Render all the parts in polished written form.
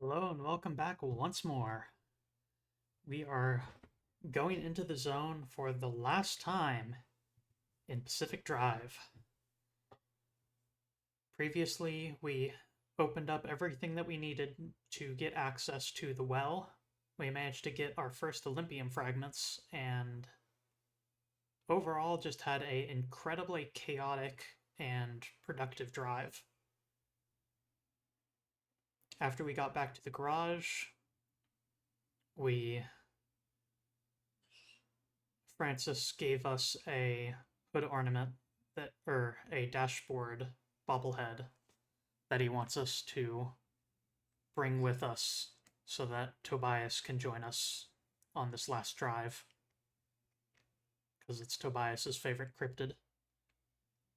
Hello and welcome back once more. We are going into the zone for the last time in Pacific Drive. Previously, we opened up everything that we needed to get access to the well. We managed to get our first Olympium fragments and overall just had an incredibly chaotic and productive drive. After we got back to the garage, Francis gave us a hood ornament or a dashboard bobblehead that he wants us to bring with us so that Tobias can join us on this last drive. Because it's Tobias's favorite cryptid.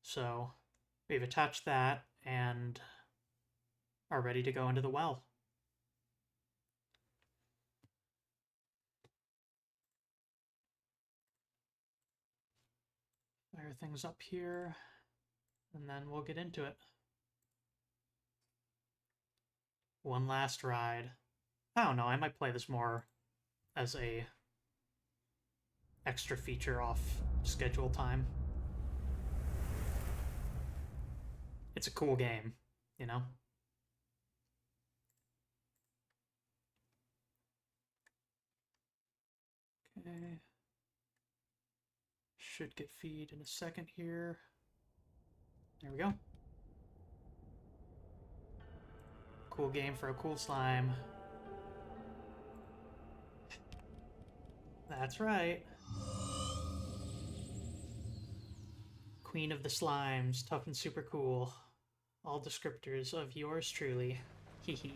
So we've attached that and are ready to go into the well. Fire things up here, and then we'll get into it. One last ride. I don't know, I might play this more as a extra feature off schedule time. It's a cool game, you know? Okay. Should get feed in a second here. There we go. Cool game for a cool slime. That's right. Queen of the Slimes, tough and super cool. All descriptors of yours truly. Hee hee.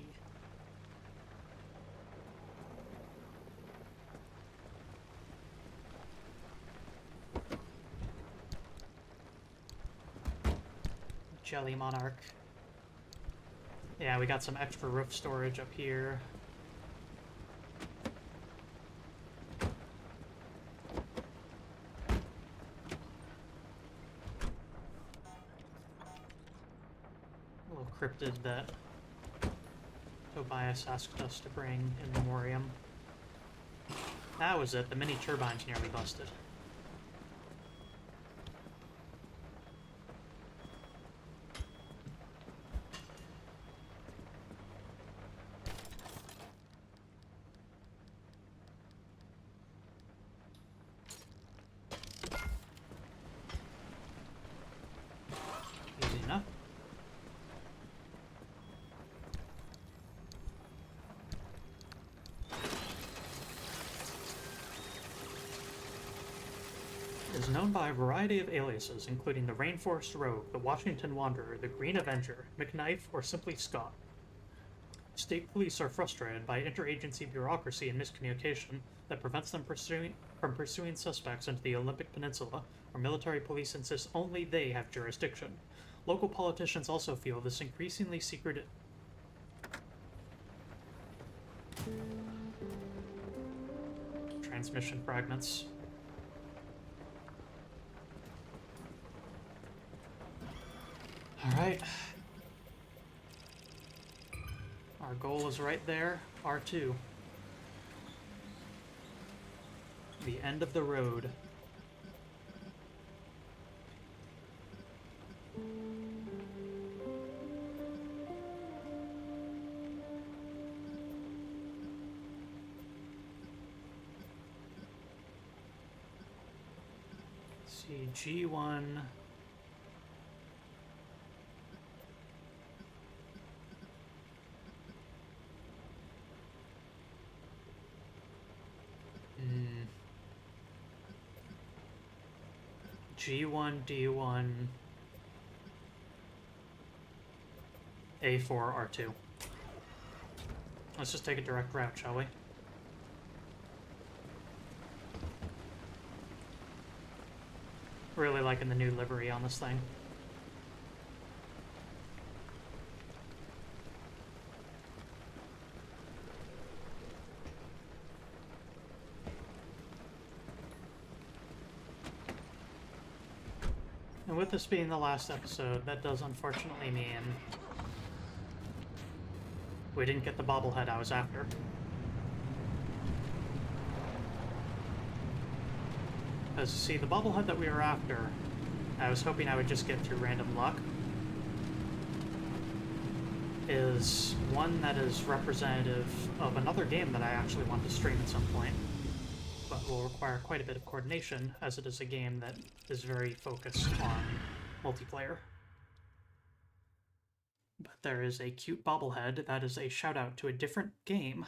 Jelly Monarch. Yeah, we got some extra roof storage up here. A little cryptid that Tobias asked us to bring in memoriam. That was it, the mini turbine's nearly busted. Easy enough. Is known by a variety of aliases, including the Rainforest Rogue, the Washington Wanderer, the Green Avenger, McKnife, or simply Scott. State police are frustrated by interagency bureaucracy and miscommunication that prevents them from pursuing suspects into the Olympic Peninsula, where military police insist only they have jurisdiction. Local politicians also feel this increasingly secretive transmission fragments. Alright. Our goal is right there, R2. The end of the road. Let's see, G1... G1, D1, A4, R2. Let's just take a direct route, shall we? Really liking the new livery on this thing. And with this being the last episode, that does unfortunately mean We didn't get the bobblehead I was after. Because, see, the bobblehead that we were after, I was hoping I would just get through random luck, is one that is representative of another game that I actually want to stream at some point, but will require quite a bit of coordination, as it is a game that is very focused on multiplayer. But there is a cute bobblehead that is a shout-out to a different game.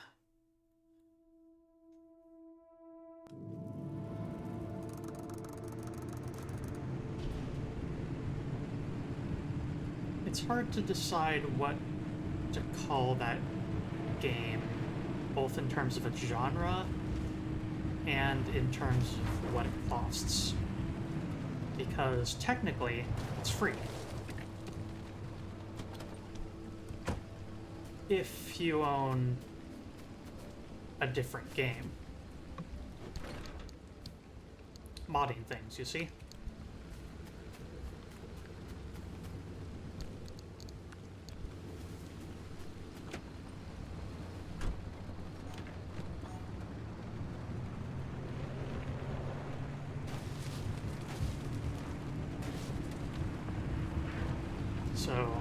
It's hard to decide what to call that game, both in terms of its genre and in terms of what it costs. Because technically, it's free. If you own a different game. Modding things, you see? So,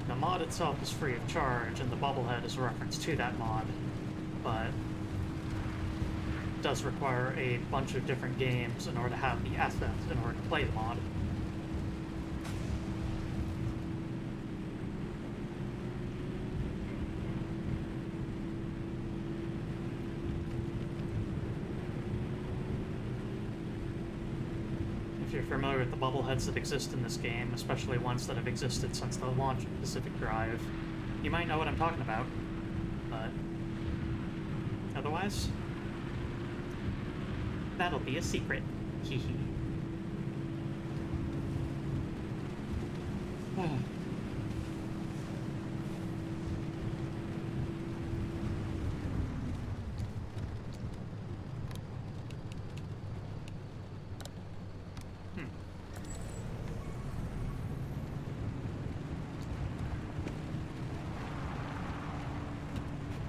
the mod itself is free of charge, and the bobblehead is a reference to that mod, but it does require a bunch of different games in order to have the assets in order to play the mod. If you're familiar with the bobbleheads that exist in this game, especially ones that have existed since the launch of Pacific Drive, you might know what I'm talking about, but otherwise, that'll be a secret. Hee hee.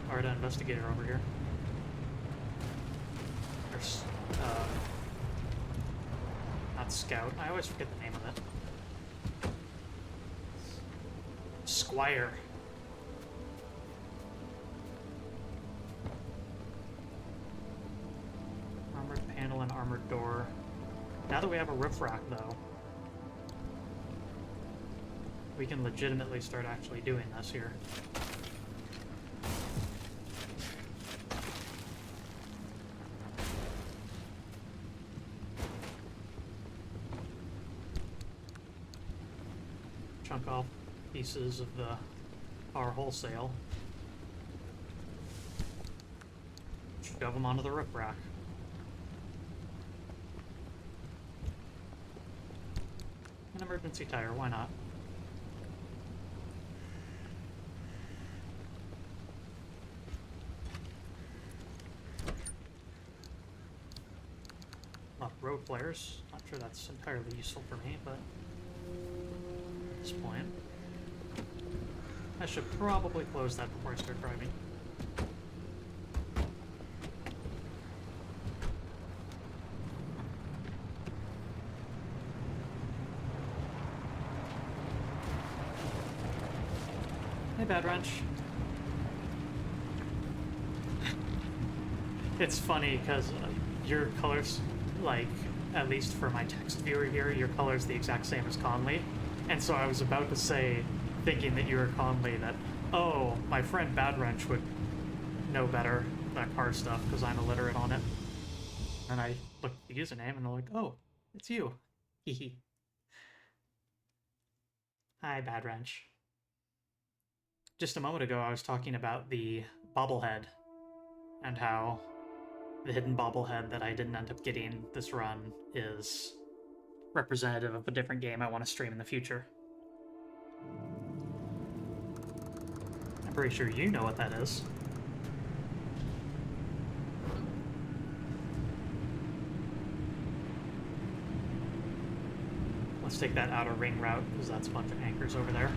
Alright, investigator over here. There's, not scout. I always forget the name of it. Squire. Armored panel and armored door. Now that we have a roof rack, though, we can legitimately start actually doing this here. Chunk off pieces of our wholesale. Shove them onto the roof rack. An emergency tire, why not? Road flares. Not sure that's entirely useful for me, but at this point, I should probably close that before I start driving. Hey, Bad Wrench. It's funny because your colors, like, at least for my text viewer here, your color's the exact same as Conley. And so I was about to say, thinking that you were Conley, that, oh, my friend Bad Wrench would know better that car stuff because I'm illiterate on it. And I looked at the username and they're like, oh, it's you. Hehe. Hi, Bad Wrench. Just a moment ago, I was talking about the bobblehead and how the hidden bobblehead that I didn't end up getting this run is representative of a different game I want to stream in the future. I'm pretty sure you know what that is. Let's take that outer ring route, because that's a bunch of anchors over there.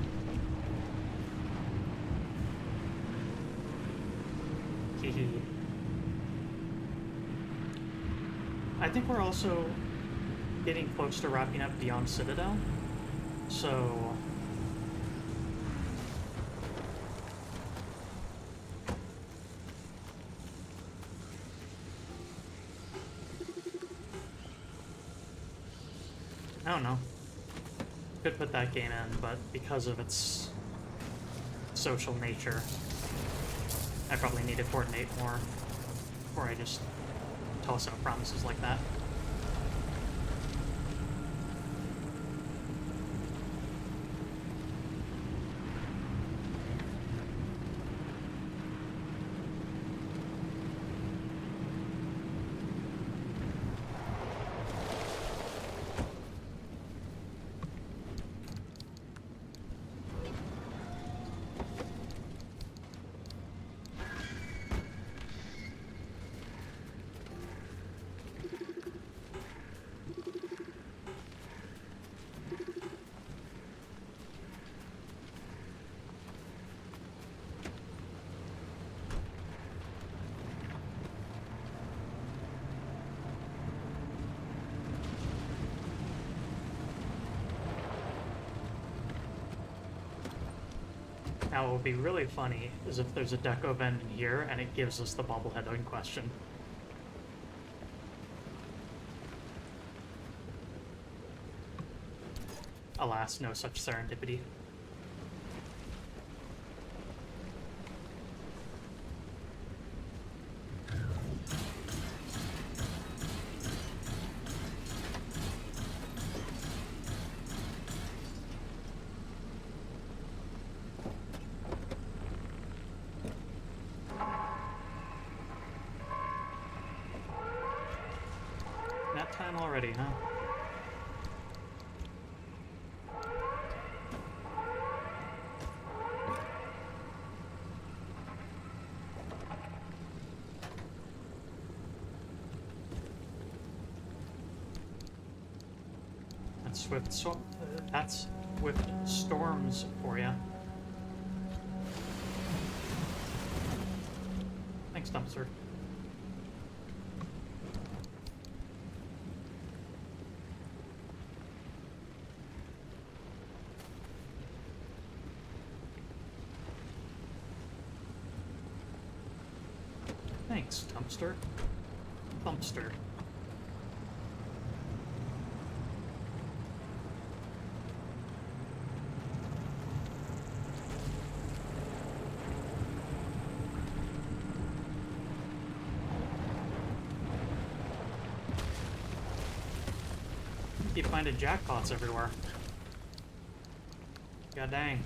Hehe. I think we're also getting close to wrapping up Beyond Citadel, so... I don't know. Could put that game in, but because of its social nature, I probably need to coordinate more before I just toss out promises like that. Now, what would be really funny is if there's a deco vent in here and it gives us the bobblehead in question. Alas, no such serendipity. Time already, huh? That's Swift Storms for ya. Thanks, Dumpster. Thanks, Dumpster. Thumpster. Keep finding jackpots everywhere. God dang.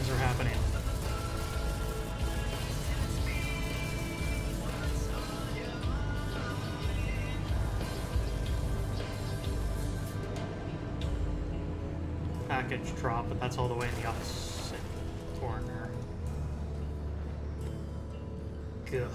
things are happening. Package drop, but that's all the way in the opposite corner. Ugh.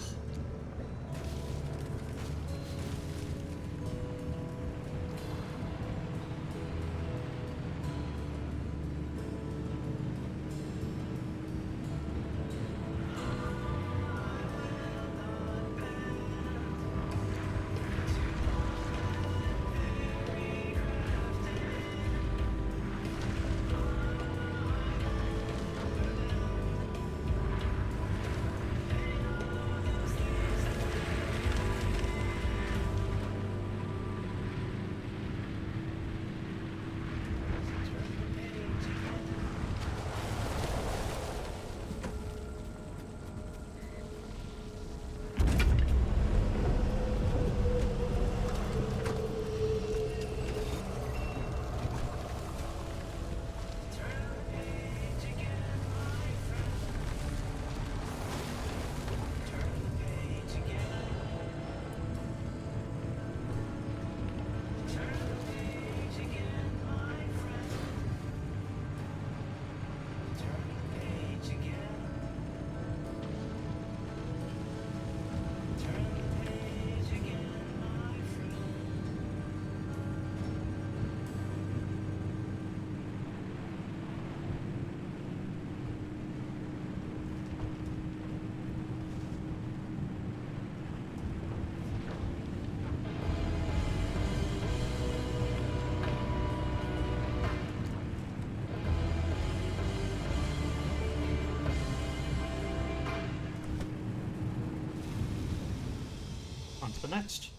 On to the next.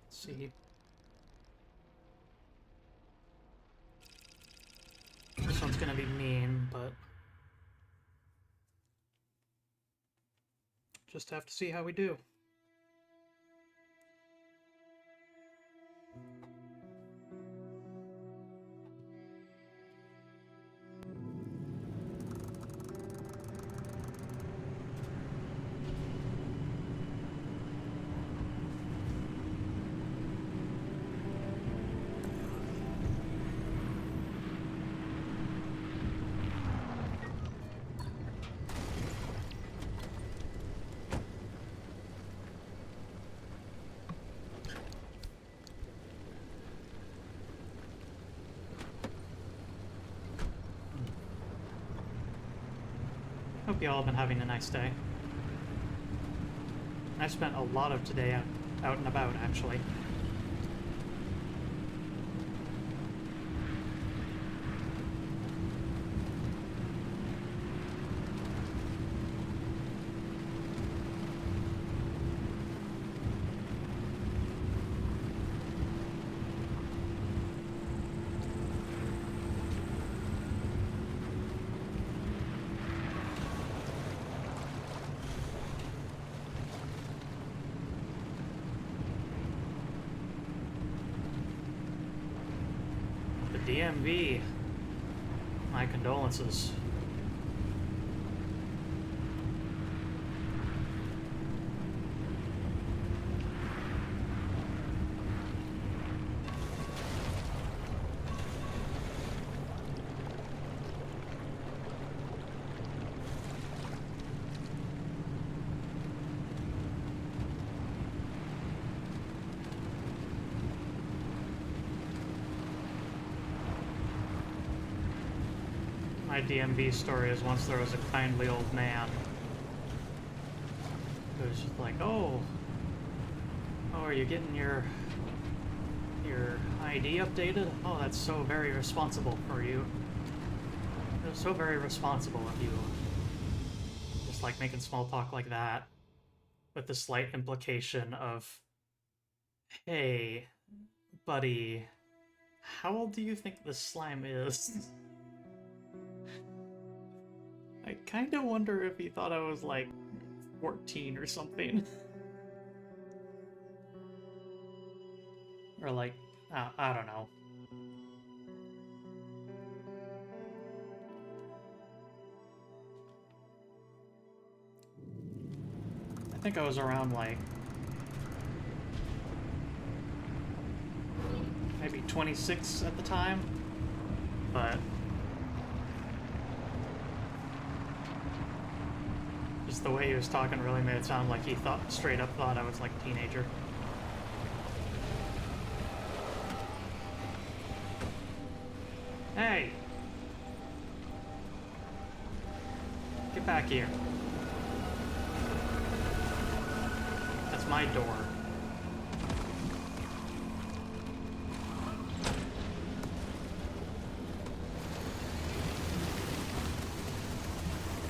Let's see. This one's gonna be mean, but just have to see how we do. Hope you all have been having a nice day. I've spent a lot of today out and about, actually. DMV. My condolences. My DMV story is once there was a kindly old man who was just like, oh, are you getting your ID updated? Oh, that's so very responsible for you. It's so very responsible of you. Just like making small talk like that, with the slight implication of, hey, buddy, how old do you think this slime is? I kind of wonder if he thought I was like 14 or something. Or like, I don't know. think I was around, like, maybe 26 at the time, but just the way he was talking really made it sound like he straight up thought I was like a teenager. Hey! Get back here. That's my door.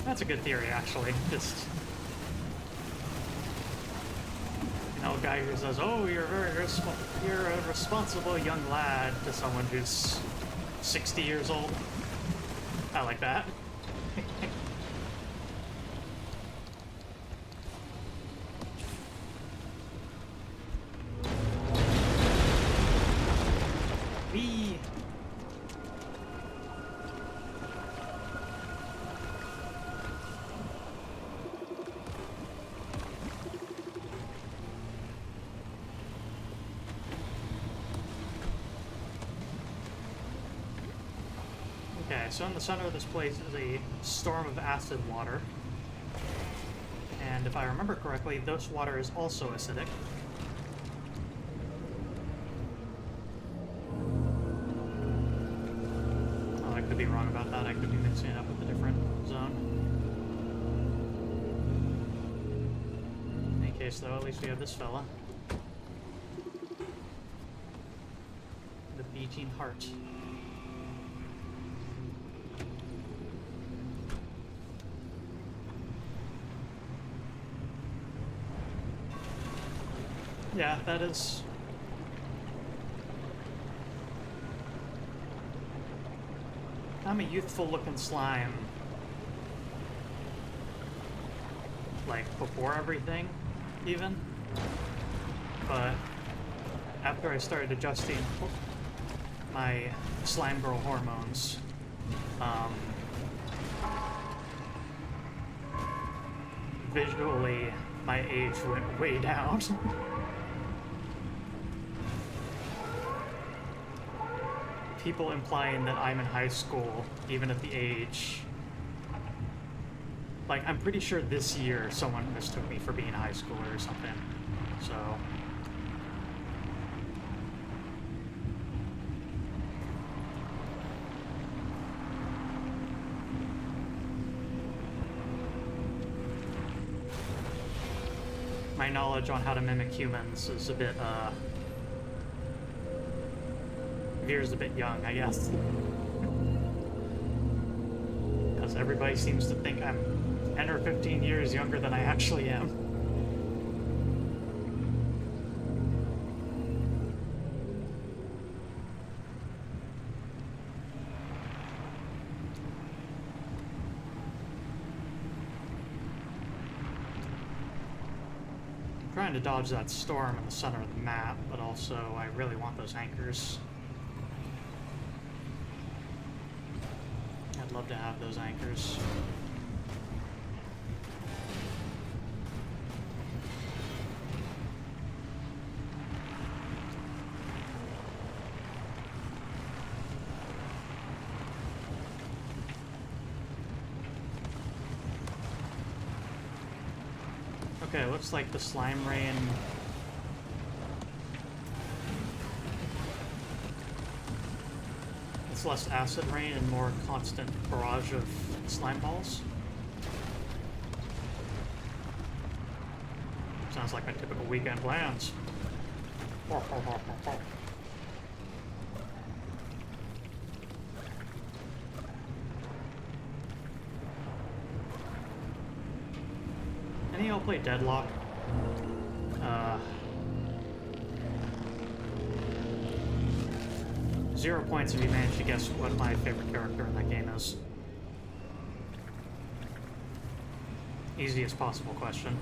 That's a good theory, actually. Just, you know, a guy who says, "Oh, you're a responsible young lad," to someone who's 60 years old. I like that. Wee. Okay, so in the center of this place is a storm of acid water. And if I remember correctly, this water is also acidic. Oh, I could be wrong about that. I could be mixing it up with a different zone. In any case, though, at least we have this fella. The beating heart. Yeah, that is... I'm a youthful-looking slime. Like, before everything, even. But after I started adjusting my slime girl hormones, visually, my age went way down. People implying that I'm in high school, even at the age... Like, I'm pretty sure this year someone mistook me for being a high schooler or something, so... My knowledge on how to mimic humans is a bit, veers a bit young, I guess. Because everybody seems to think I'm 10 or 15 years younger than I actually am. I'm trying to dodge that storm in the center of the map, but also I really want those anchors. I'd love to have those anchors. Okay, looks like the slime rain... It's less acid rain and more constant barrage of slime balls. Sounds like my typical weekend plans. Any of y'all play Deadlock? 0 points if you manage to guess what my favorite character in that game is. Easiest possible question.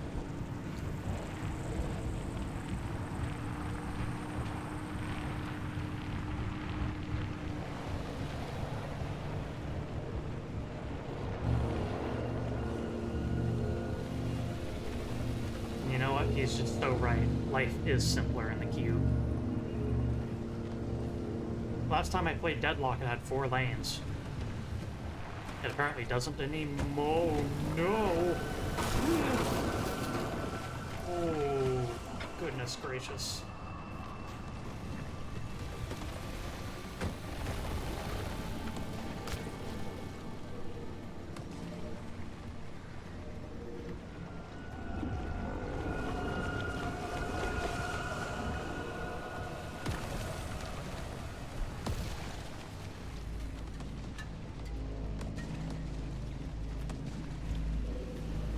he's just so right. Life is simpler in the cube. Last time I played Deadlock, it had 4 lanes. It apparently doesn't anymore. No! Oh, goodness gracious.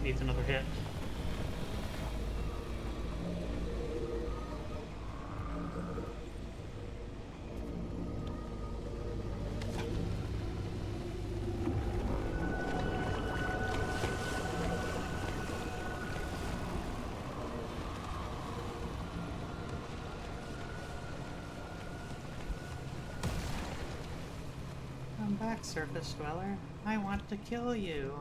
Needs another hit. Come back, surface dweller. I want to kill you.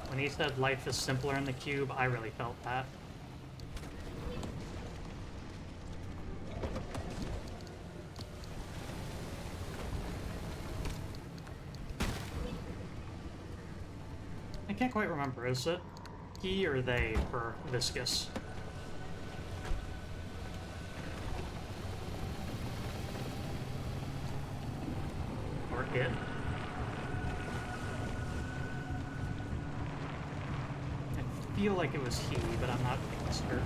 When he said life is simpler in the cube, I really felt that. I can't quite remember, is it he or they for viscous? Or it? I feel like it was he, but I'm not certain.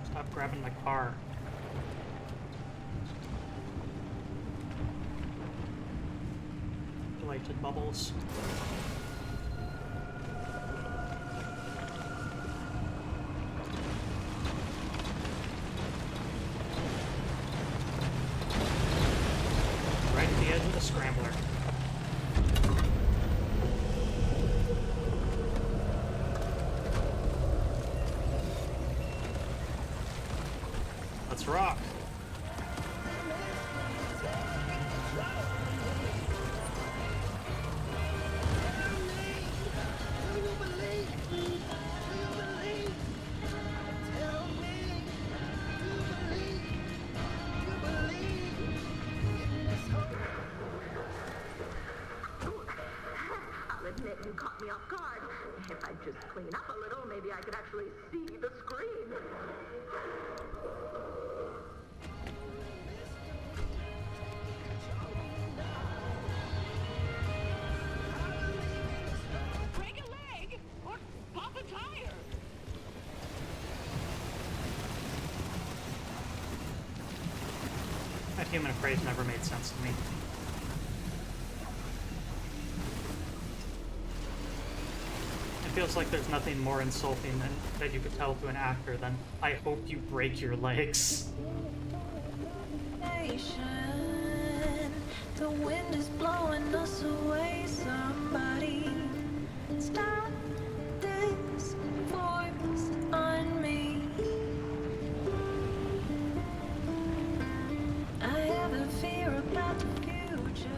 Stop grabbing my car. Delighted bubbles. Right at the edge of the scrambler. Let's rock. I'll admit you caught me off guard. If I just clean up a little, maybe I could actually see the screen. Break a leg or pop a tire. That human phrase never made sense to me. It feels like there's nothing more insulting than that you could tell to an actor than, I hope you break your legs. The wind is blowing us away. Somebody stop this force on me. I have a fear about the future,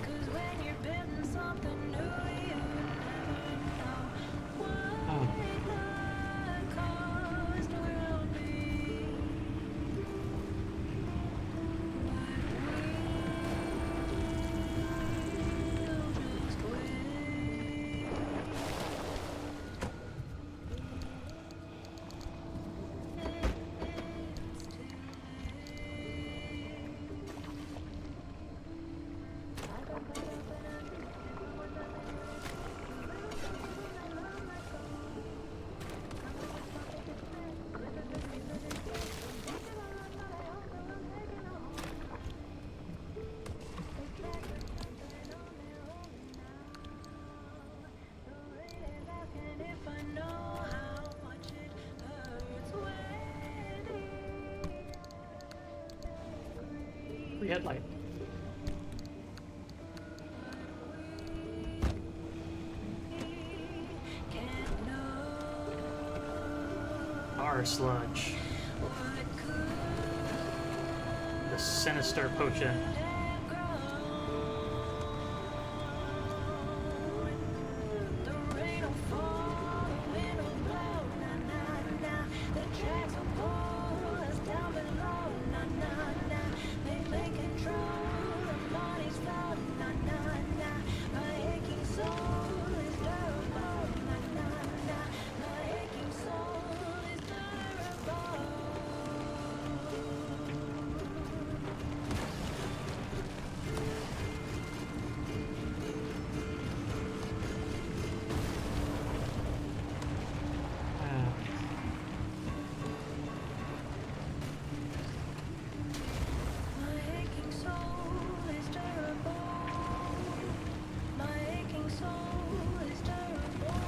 'cause when you're building something new, you never know what the cost will be. We'll just wait. free headlight. Can't know Our sludge. what could The sinister potion. have grown. The rain will fall, the wind will blow, na na na. The tracks will pull us down below, na na na. They control, the money's flowing, na na na. My aching soul is durable, na na na. My aching soul is durable. Ah. My aching soul is durable. My aching soul is durable.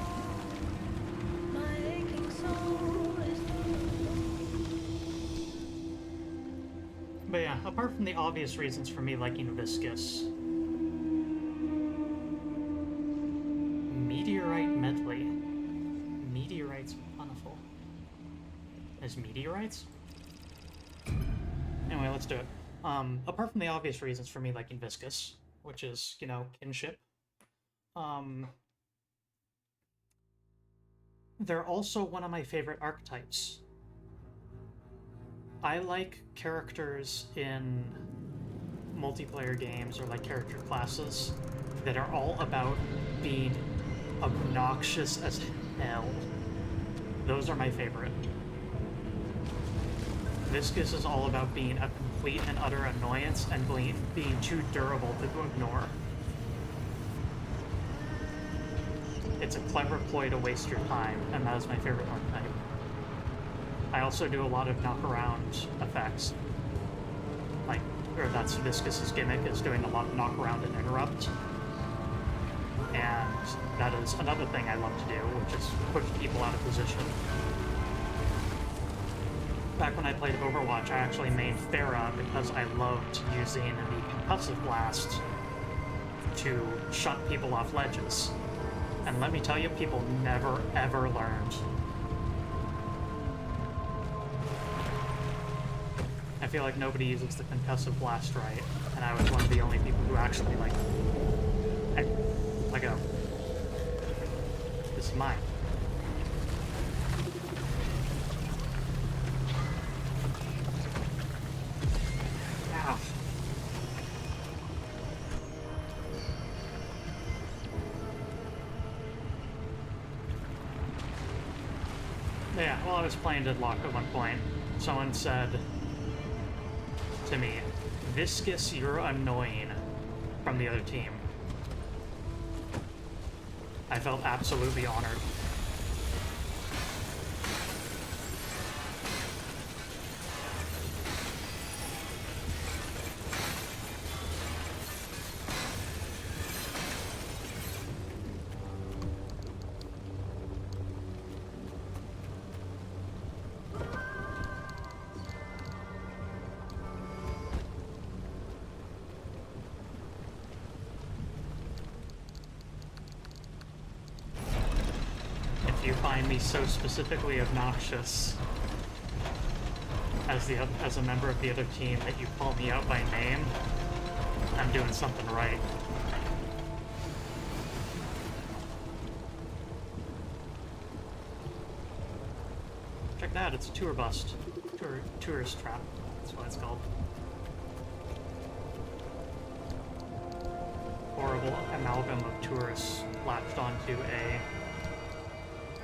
My aching soul is durable. But yeah, apart from the obvious reasons for me liking Viscous, Meteorite Medley. Meteorites are plentiful. As meteorites? Anyway, let's do it. Apart from the obvious reasons for me liking Viscous, which is, you know, kinship, they're also one of my favorite archetypes. I like characters in multiplayer games or like character classes that are all about being obnoxious as hell. Those are my favorite. Viscous is all about being a complete and utter annoyance and being too durable to ignore. It's a clever ploy to waste your time, and that is my favorite archetype. I also do a lot of knock-around effects. Like, or that's Viscous's gimmick, is doing a lot of knock-around and interrupt. And that is another thing I love to do, which is push people out of position. Back when I played Overwatch, I actually made Pharah because I loved using the concussive blast to shunt people off ledges. And let me tell you, people never ever learned. I feel like nobody uses the concussive blast right, and I was one of the only people who actually, like, hey, let go. This is mine. Ow. Yeah, while I was playing Deadlock at one point, someone said to me, "Viscous, you're annoying," from the other team. I felt absolutely honored. If you find me so specifically obnoxious as a member of the other team that you call me out by name, I'm doing something right. Check that, it's a tour bust. Tourist trap, that's what it's called. Horrible amalgam of tourists latched onto a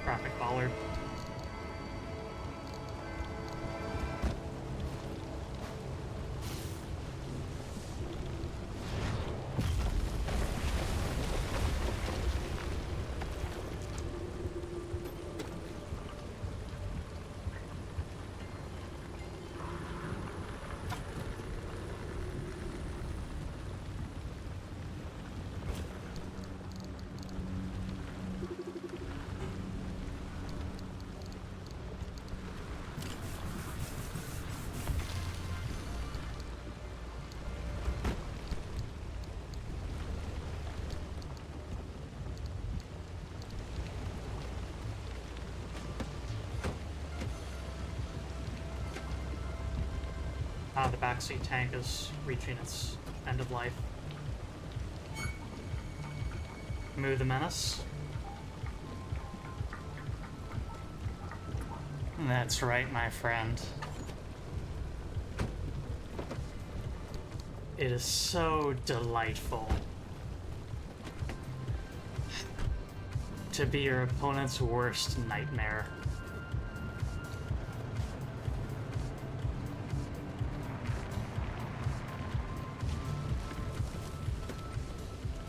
traffic bollard. Ah, the backseat tank is reaching its end of life. Move the menace. That's right, my friend. It is so delightful to be your opponent's worst nightmare.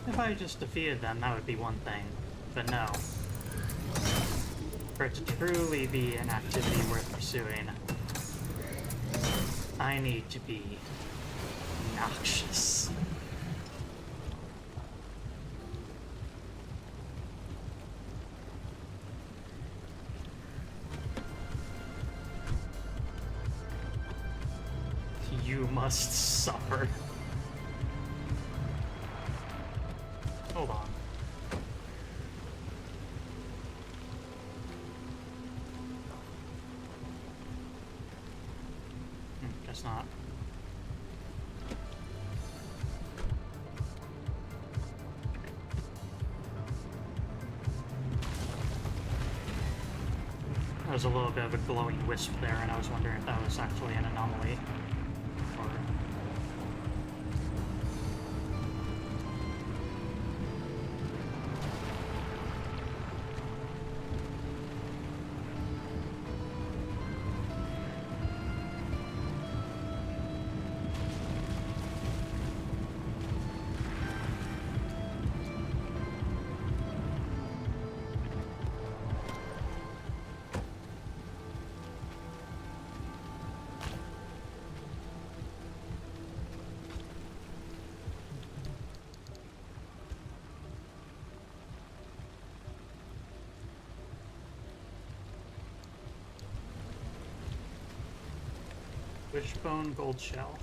If I just defeated them, that would be one thing, but no. For it to truly be an activity worth pursuing, I need to be noxious. You must suffer. Hold on. Guess not. There was a little bit of a glowing wisp there, and I was wondering if that was actually an anomaly. Or... Wishbone gold shell.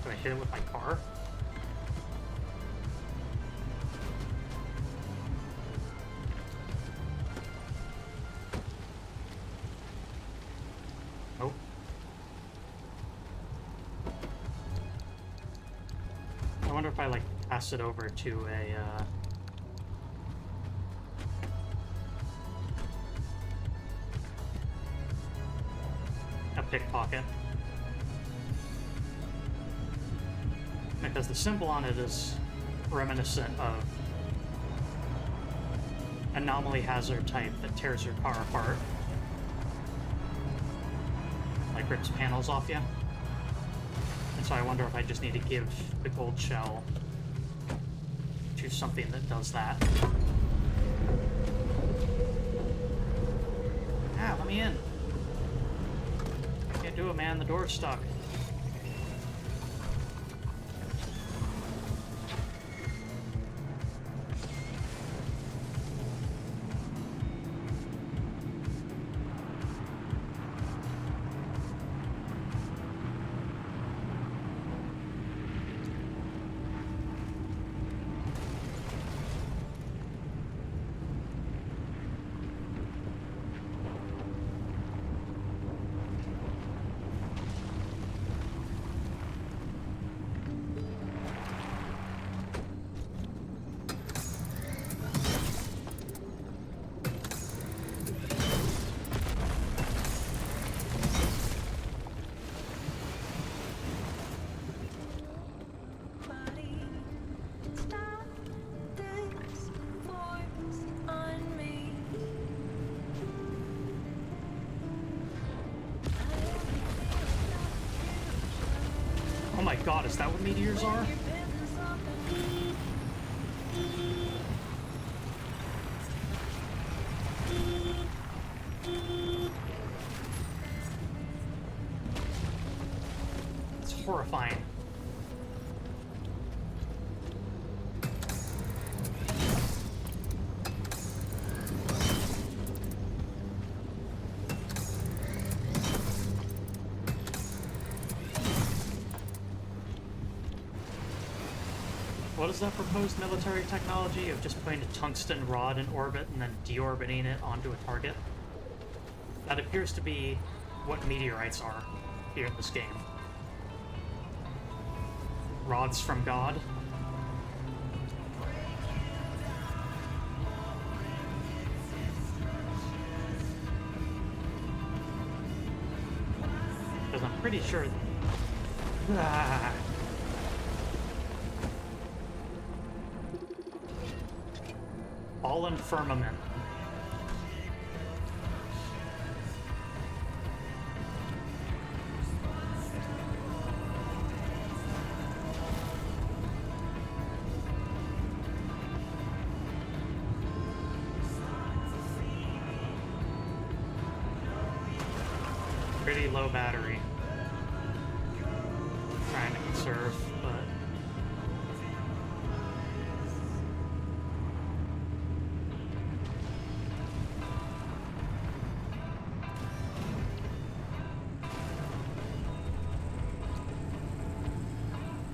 Do I hit it with my car? Nope. I wonder if I like pass it over to a pickpocket. Because the symbol on it is reminiscent of anomaly hazard type that tears your car apart. Like rips panels off you. And so I wonder if I just need to give the gold shell to something that does that. Ah, let me in. Can't do it, man. The door's stuck. Body, stop this force on me. Oh my god, is that what meteors are? You're building something. It's horrifying. What is that proposed military technology of just putting a tungsten rod in orbit and then deorbiting it onto a target? That appears to be what meteorites are here in this game. Rods from God. Because I'm pretty sure... Ah. Fallen firmament. Pretty low battery. Trying to conserve, but...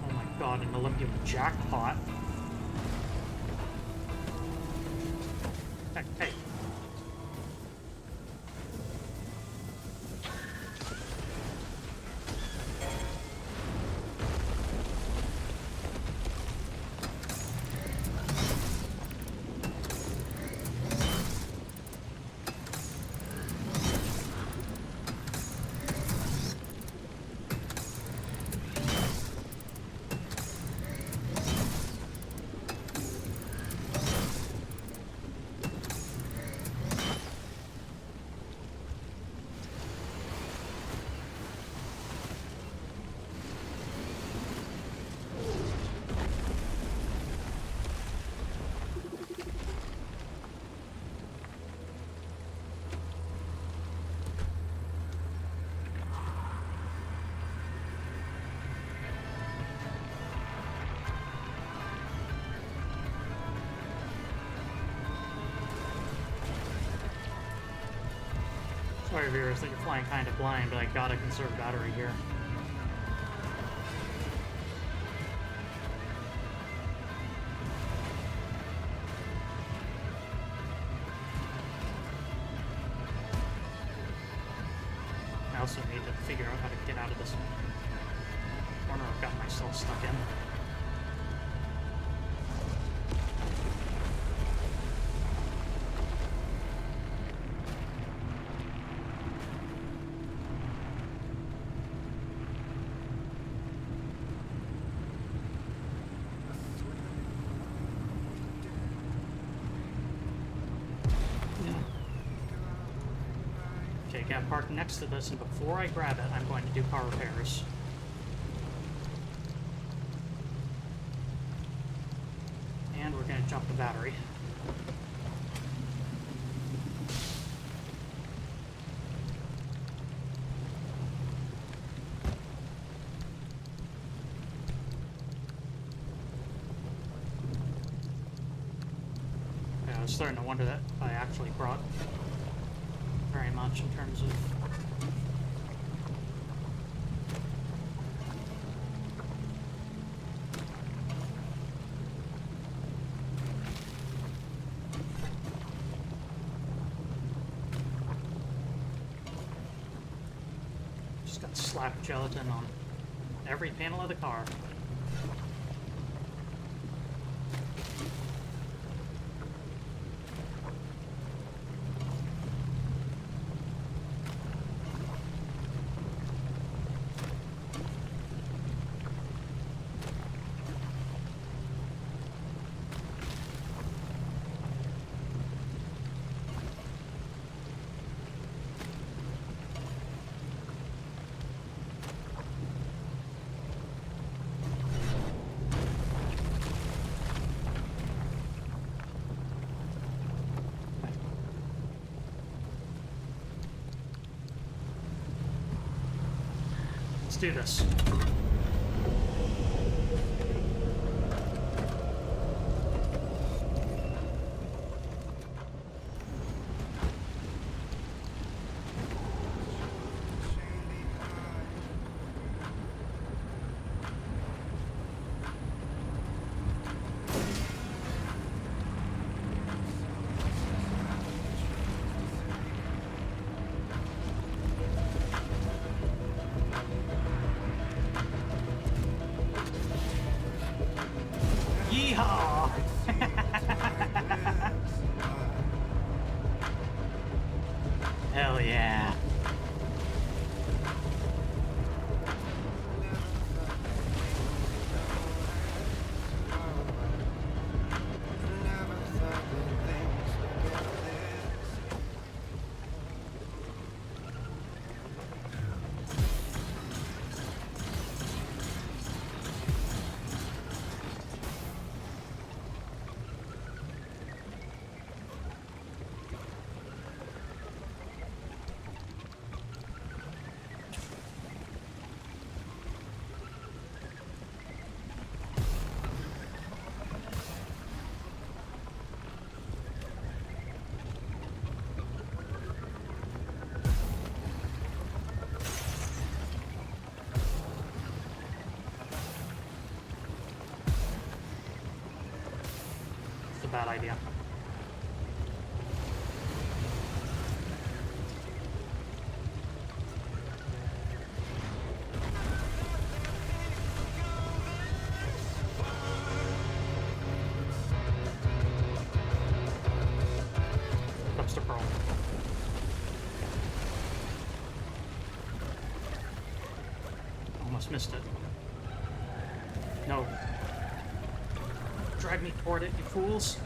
Oh my god, an Olympian jackpot. Hey. Sorry viewers that you're flying kind of blind, but I gotta conserve battery here. I also need to figure out how to get out of this corner I've got myself stuck in. Okay, got parked next to this, and before I grab it, I'm going to do car repairs. And we're going to jump the battery. Yeah, I was starting to wonder that I actually brought very much in terms of just got slapped gelatin on every panel of the car. Let's do this. Oh. Hell yeah. It's a bad idea. Dumpster Pearl. Almost missed it. No. Drag me toward it, you fools.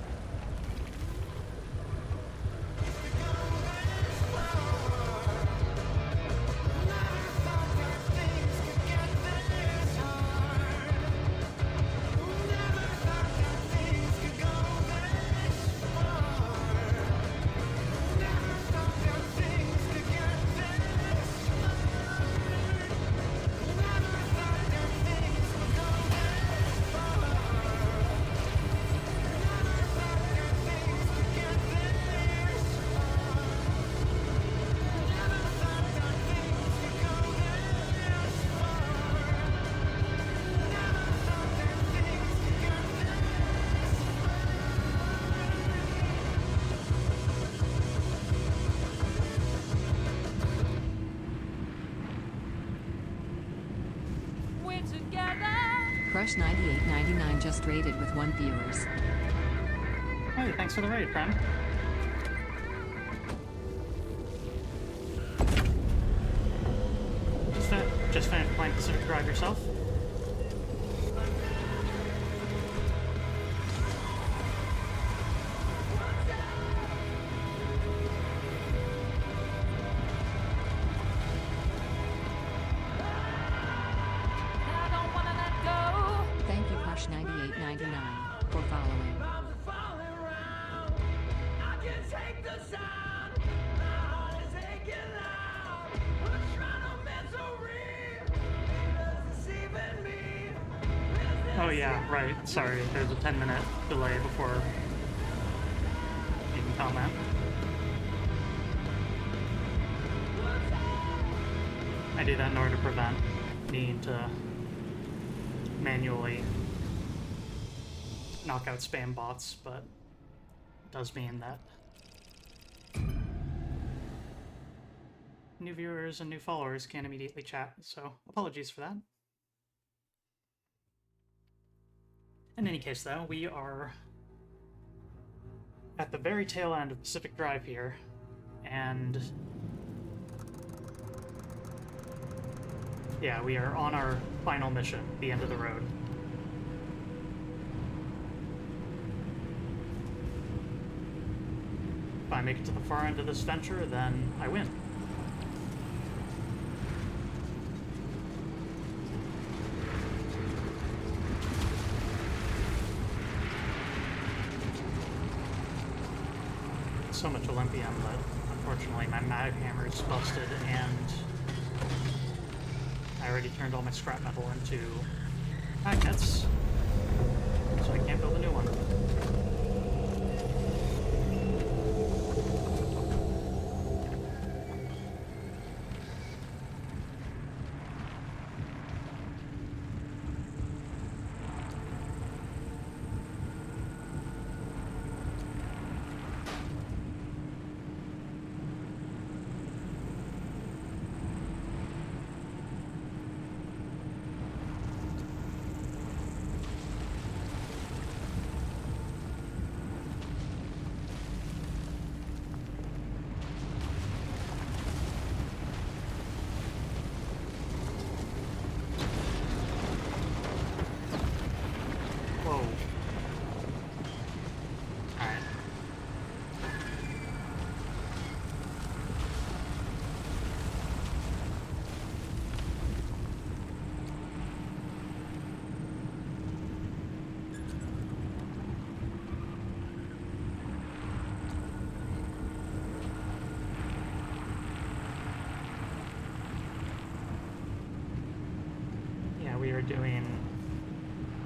We're together. Crush 98.99 just rated with 1 viewers. Hey, thanks for the raid, friend. Just finished playing Pacific Drive yourself? I don't wanna let go. Thank you, Crush 98.99, for following. Oh yeah, right. Sorry, there's a 10-minute delay before you can comment. I do that in order to prevent needing to manually knock out spam bots, but it does mean that new viewers and new followers can't immediately chat, so apologies for that. In any case, though, we are at the very tail end of Pacific Drive here, and yeah, we are on our final mission, the end of the road. If I make it to the far end of this venture, then I win. So much Olympium, but unfortunately my mag hammer is busted, and I already turned all my scrap metal into magnets, so I can't build a new one.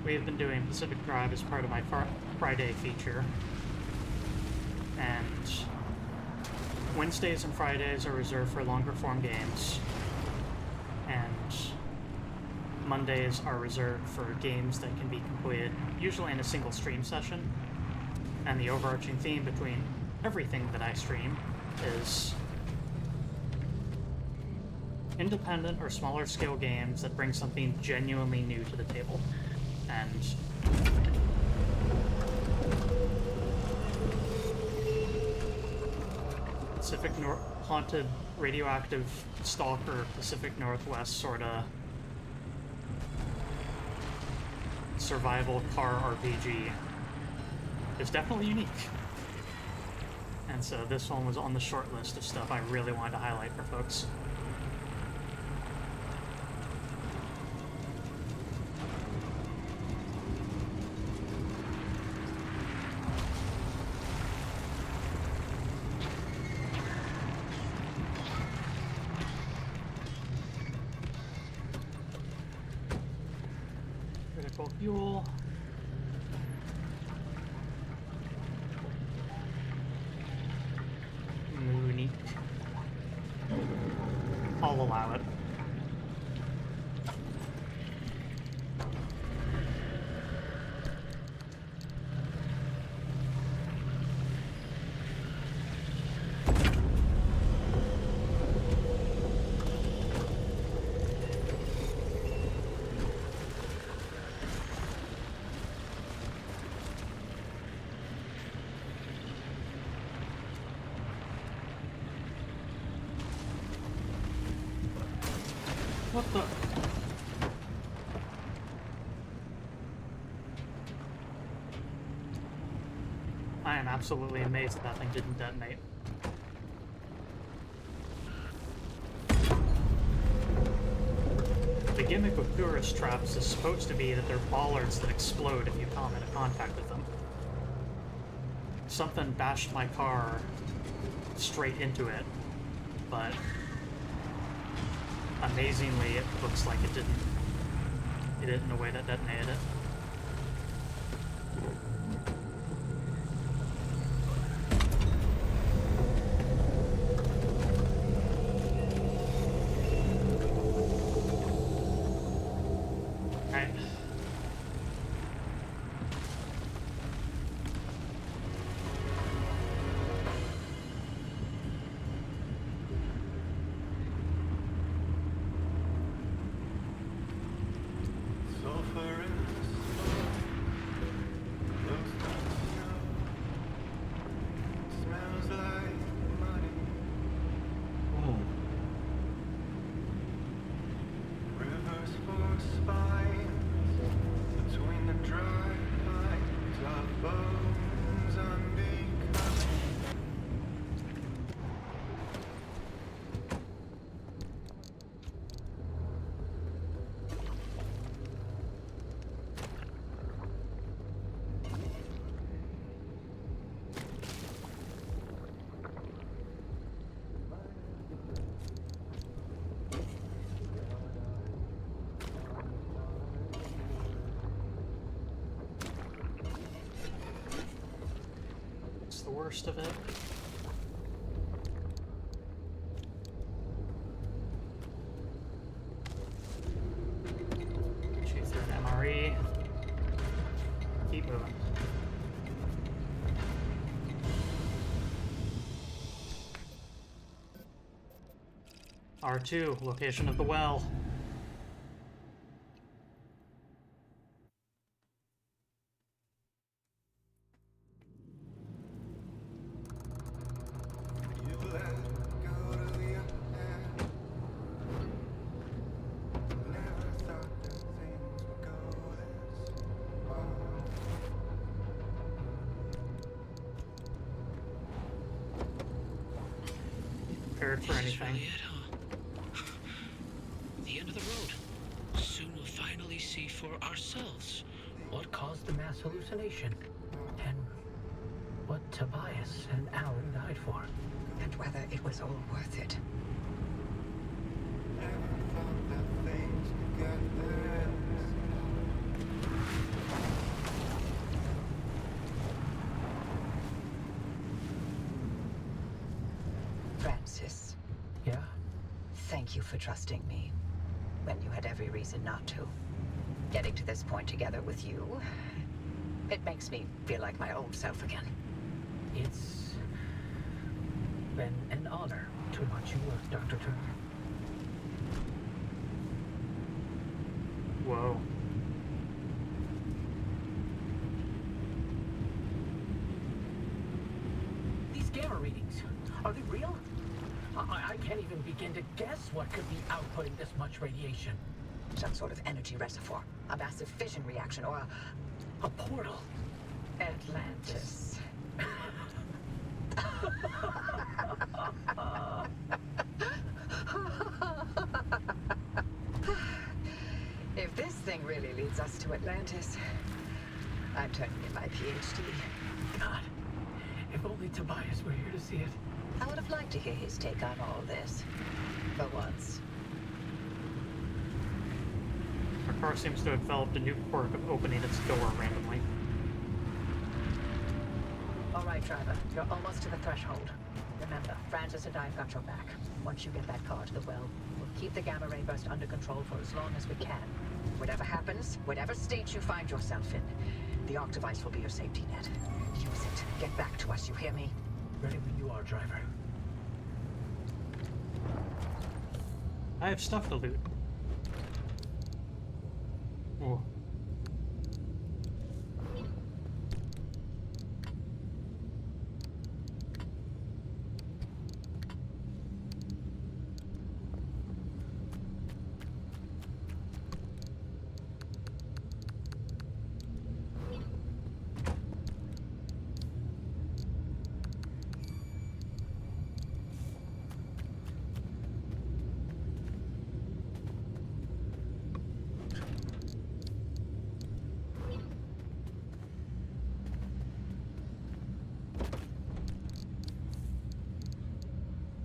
we have been doing Pacific Drive as part of my Friday feature. And Wednesdays and Fridays are reserved for longer form games. And Mondays are reserved for games that can be completed usually in a single stream session. And the overarching theme between everything that I stream is independent or smaller scale games that bring something genuinely new to the table. And haunted radioactive stalker Pacific Northwest sorta survival car RPG is definitely unique. And so this one was on the short list of stuff I really wanted to highlight for folks. Critical fuel. Unique. I'll allow it. What the? I am absolutely amazed that thing didn't detonate. The gimmick with tourist traps is supposed to be that they're bollards that explode if you come into contact with them. Something bashed my car straight into it, but amazingly, it looks like it didn't in a way that detonated it. Alright. The worst of it. Shoot through an MRE. Keep moving. R2, location of the well. Prepared for anything. Really it, huh? The end of the road. Soon we'll finally see for ourselves what caused the mass hallucination and what Tobias and Alan died for. And whether it was all worth it. Never thought that things could get this. you for trusting me when you had every reason not to. Getting to this point together with you, it makes me feel like my old self again. It's been an honor to watch you work, Dr. Turner. Whoa. These gamma readings, are they real? I can't even begin to guess what could be outputting this much radiation. Some sort of energy reservoir, a massive fission reaction, or A portal. Atlantis. If this thing really leads us to Atlantis, I'm turning in my PhD. God, if only Tobias were here to see it. I would have liked to hear his take on all this. For once. Our car seems to have developed a new quirk of opening its door randomly. All right, driver. You're almost to the threshold. Remember, Francis and I have got your back. Once you get that car to the well, we'll keep the gamma ray burst under control for as long as we can. Whatever happens, whatever state you find yourself in, the Arc device will be your safety net. Use it. Get back to us, you hear me? Ready when you are, driver. I have stuff to loot. Oh.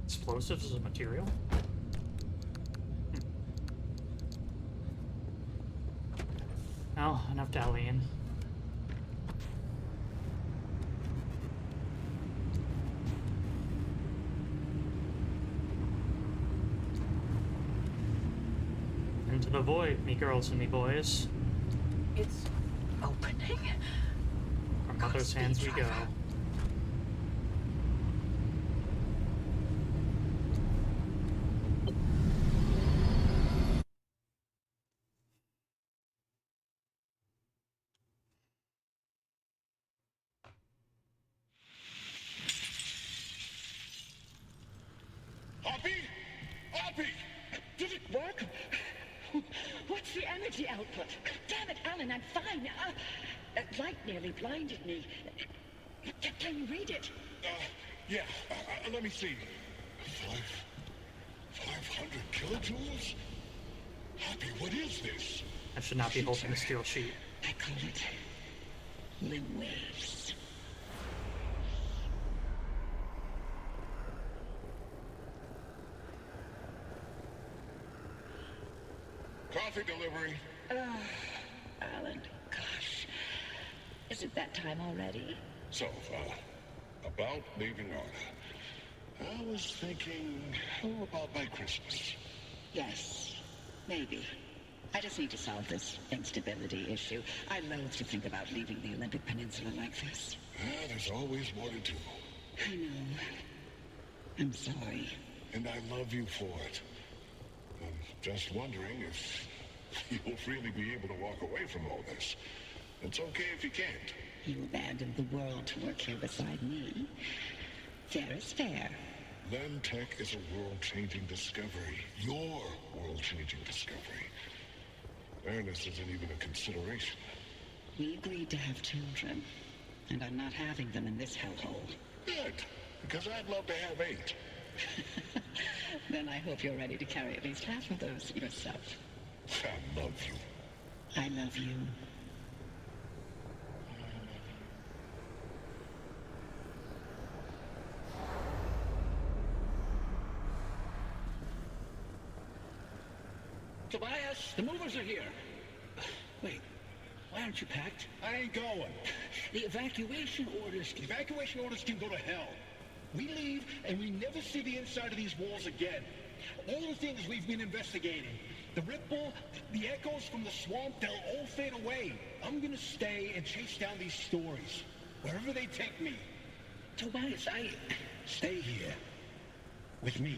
Explosives as a material? Well, enough dallying. Into the void, me girls and me boys. It's Opening? From mother's hands we go. Hoppy? Hoppy! Did it work? What's the energy output? Damn it, Alan, I'm fine. Light nearly blinded me. Can you read it? Yeah, let me see. 500 kilojoules? Happy, what is this? I should not be holding the steel sheet. I call it the waves. Coffee delivery. Alan, gosh. Is it that time already? So, about leaving Arda. I was thinking, about by Christmas. Yes, maybe. I just need to solve this instability issue. I loathe to think about leaving the Olympic Peninsula like this. There's always more to do. I know. I'm sorry. And I love you for it. I'm just wondering if you'll really be able to walk away from all this. It's okay if you can't. You abandoned the world to work here beside me. Fair is fair. Lentech is a world-changing discovery. Your world-changing discovery. Fairness isn't even a consideration. We agreed to have children, and I'm not having them in this hellhole. Good, because I'd love to have 8. Then I hope you're ready to carry at least half of those yourself. I love you. I love you. Tobias, the movers are here. Wait, why aren't you packed? I ain't going. The evacuation orders. Evacuation orders can go to hell. We leave and we never see the inside of these walls again. All the things we've been investigating, the ripple, the echoes from the swamp, they'll all fade away. I'm gonna stay and chase down these stories, wherever they take me. Tobias, Stay here. With me.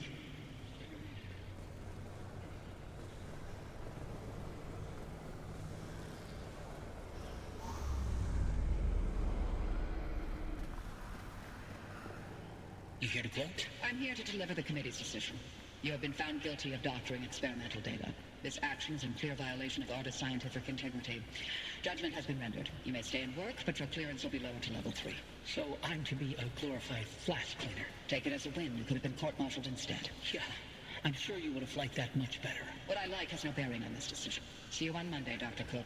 You here to quote? I'm here to deliver the committee's decision. You have been found guilty of doctoring experimental data. This action is in clear violation of Artist scientific integrity. Judgment has been rendered. You may stay and work, but your clearance will be lowered to level 3. So I'm to be a glorified flash cleaner. Take it as a win. You could have been court-martialed instead. Yeah, I'm sure you would have liked that much better. What I like has no bearing on this decision. See you on Monday, Dr. Cook.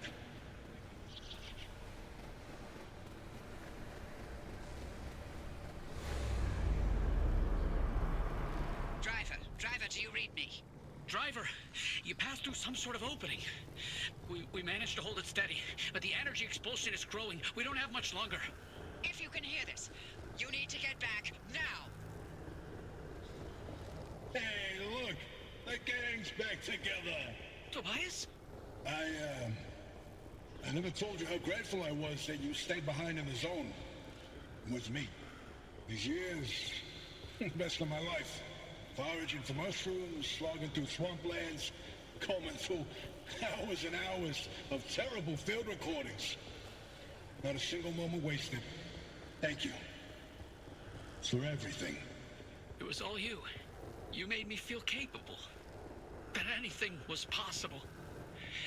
Driver, do you read me? Driver, you passed through some sort of opening. We managed to hold it steady, but the energy expulsion is growing. We don't have much longer. If you can hear this, you need to get back now. Hey, look! The gang's back together! Tobias? I never told you how grateful I was that you stayed behind in the zone. With me. These years, best of my life. Foraging for mushrooms, slogging through swamplands, combing through hours and hours of terrible field recordings. Not a single moment wasted. Thank you. For everything. It was all you. You made me feel capable. That anything was possible.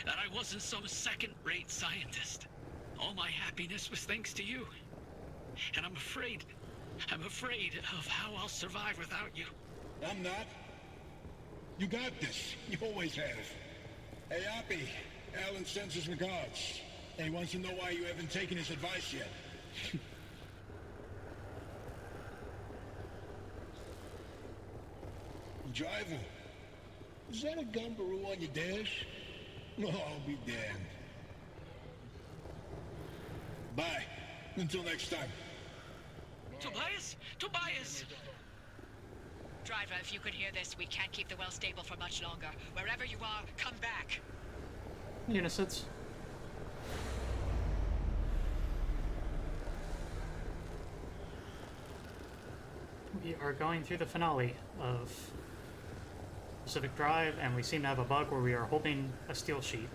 That I wasn't some second-rate scientist. All my happiness was thanks to you. And I'm afraid of how I'll survive without you. I'm not. You got this. You always have. Hey, Oppie. Alan sends his regards. And he wants to know why you haven't taken his advice yet. Driver, is that a gumbaroo on your dash? Oh, I'll be damned. Bye. Until next time. Tobias? Tobias! Driver, if you can hear this, we can't keep the well stable for much longer. Wherever you are, come back. Unisys. We are going through the finale of Pacific Drive, and we seem to have a bug where we are holding a steel sheet.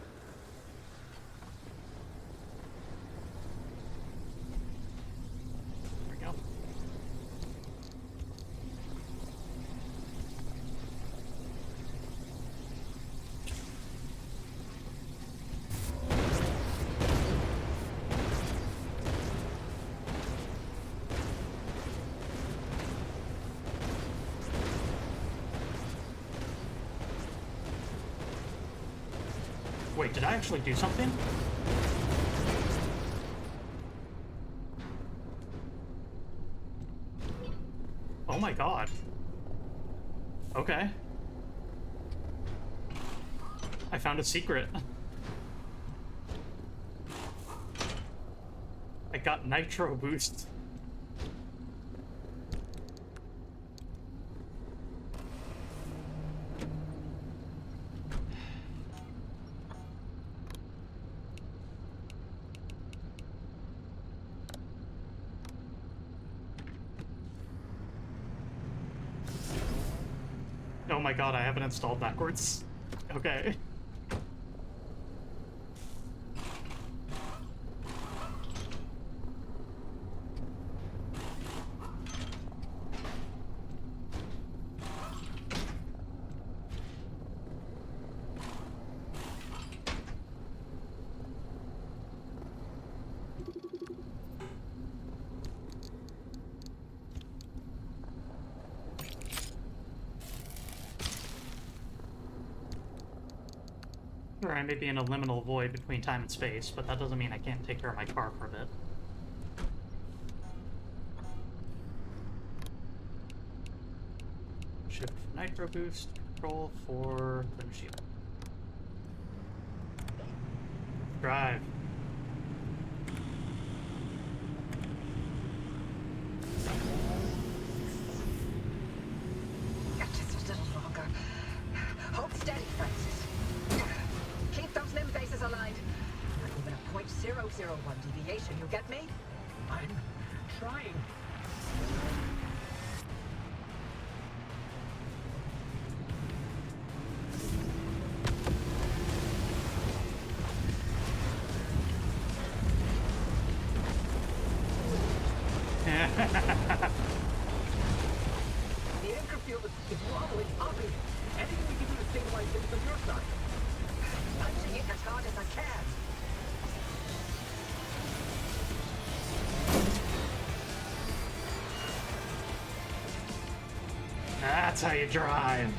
There we go. Wait, did I actually do something? Oh my god. Okay. I found a secret. I got nitro boost. Oh my god, I haven't installed backwards. Okay. Sure, I may be in a liminal void between time and space, but that doesn't mean I can't take care of my car for a bit. Shift for nitro boost, control for the shield. Drive. Just a little longer. The anchor field is wobbling, Oppie. Anything we can do to stabilize it from your side? Punching it as hard as I can. That's how you drive.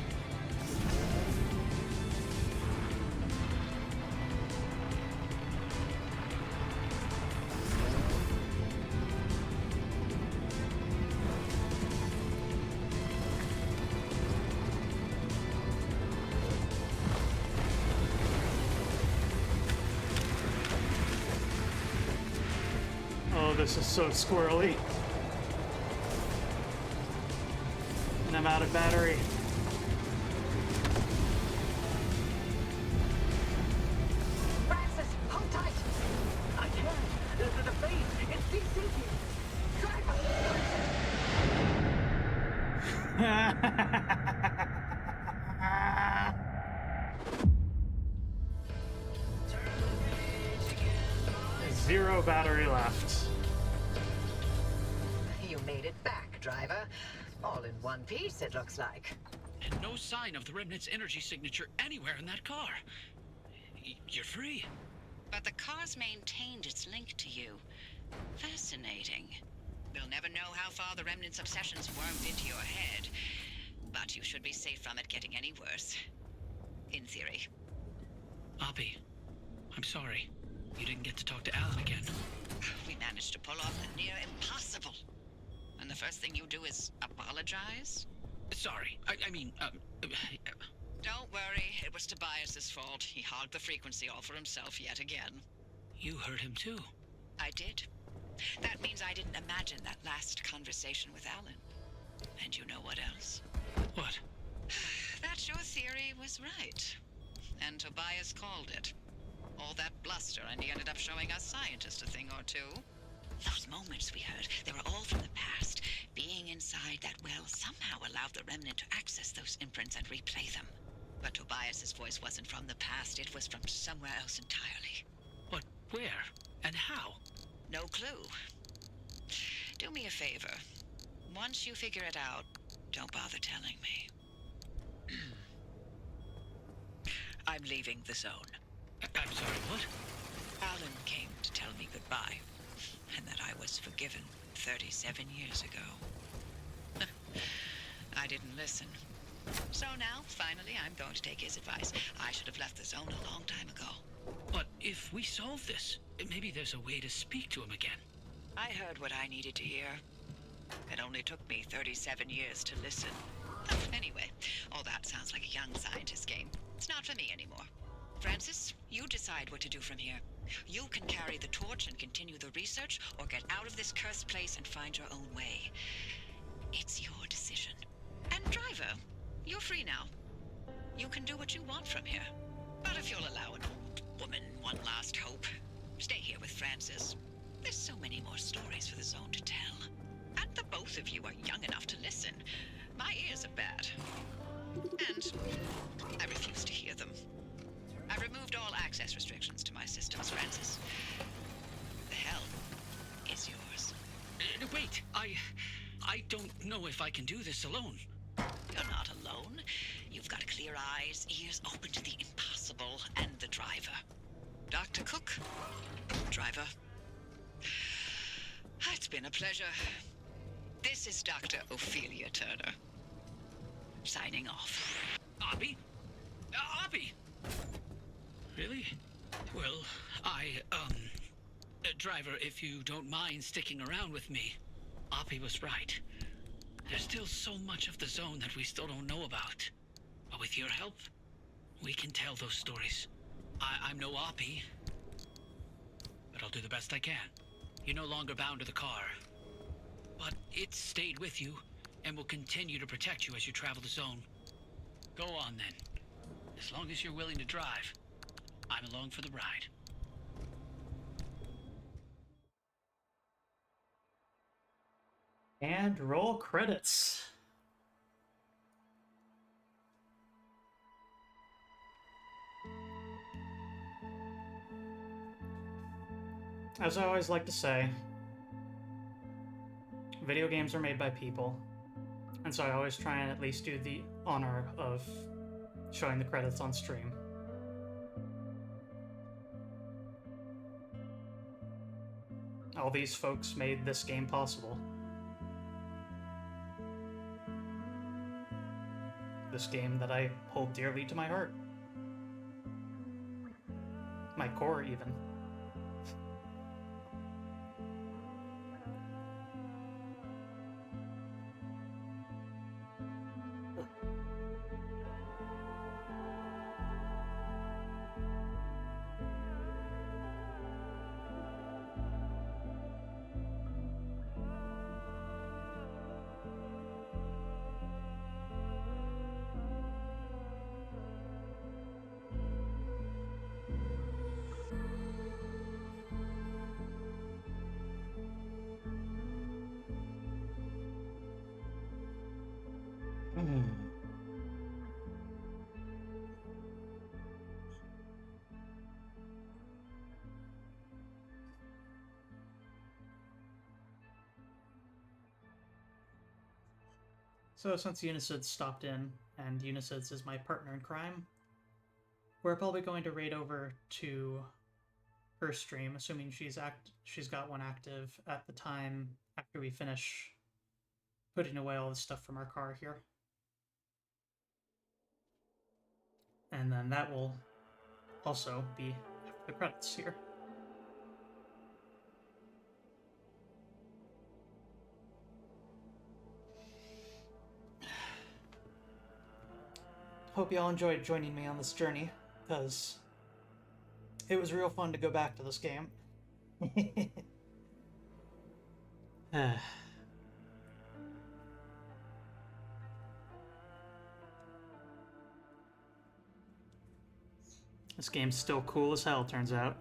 Oh, this is so squirrely. And I'm out of battery. Francis, hold tight! I can't. The phase, it's desinking. Zero battery left. You made it back, driver. All in one piece, it looks like. And no sign of the Remnant's energy signature anywhere in that car. You're free. But the car's maintained its link to you. Fascinating. We'll never know how far the Remnant's obsessions wormed into your head. But you should be safe from it getting any worse. In theory. Oppie, I'm sorry. You didn't get to talk to Alan again. We managed to pull off the near impossible. And the first thing you do is apologize? Sorry. I mean, Don't worry, it was Tobias's fault. He hogged the frequency all for himself yet again. You heard him too. I did. That means I didn't imagine that last conversation with Alan. And you know what else? What? That your theory was right. And Tobias called it. All that bluster, and he ended up showing us scientists a thing or two. Those moments we heard, they were all from the past. Being inside that well somehow allowed the Remnant to access those imprints and replay them. But Tobias's voice wasn't from the past, it was from somewhere else entirely. But where? And how? No clue. Do me a favor. Once you figure it out, don't bother telling me. I'm leaving the zone. I'm sorry, what? Alan came to tell me goodbye, and that I was forgiven 37 years ago. I didn't listen. So now, finally, I'm going to take his advice. I should have left the zone a long time ago. But if we solve this, maybe there's a way to speak to him again. I heard what I needed to hear. It only took me 37 years to listen. Anyway, all that sounds like a young scientist game. It's not for me anymore. Francis, you decide what to do from here. You can carry the torch and continue the research, or get out of this cursed place and find your own way. It's your decision. And driver, you're free now. You can do what you want from here. But if you'll allow an old woman one last hope, stay here with Francis. There's so many more stories for the zone to tell. And the both of you are young enough to listen. My ears are bad. And I refuse to hear them. I removed all access restrictions to my systems, Francis. The helm is yours. Wait, I don't know if I can do this alone. You're not alone. You've got clear eyes, ears open to the impossible, and the driver. Dr. Cook, driver. It's been a pleasure. This is Dr. Ophelia Turner. Signing off. Oppie? Oppie! Really? Well, driver, if you don't mind sticking around with me, Oppie was right. There's still so much of the zone that we still don't know about. But with your help, we can tell those stories. I'm no Oppie, but I'll do the best I can. You're no longer bound to the car, but it stayed with you and will continue to protect you as you travel the zone. Go on then. As long as you're willing to drive, I'm along for the ride. And roll credits. As I always like to say, video games are made by people, and so I always try and at least do the honor of showing the credits on stream. All these folks made this game possible. This game that I hold dearly to my heart. My core, even. So since Unisys stopped in, and Unisys is my partner in crime, we're probably going to raid over to her stream, assuming she's got one active at the time after we finish putting away all the stuff from our car here. And then that will also be the credits here. Hope y'all enjoyed joining me on this journey, because it was real fun to go back to this game. This game's still cool as hell, turns out.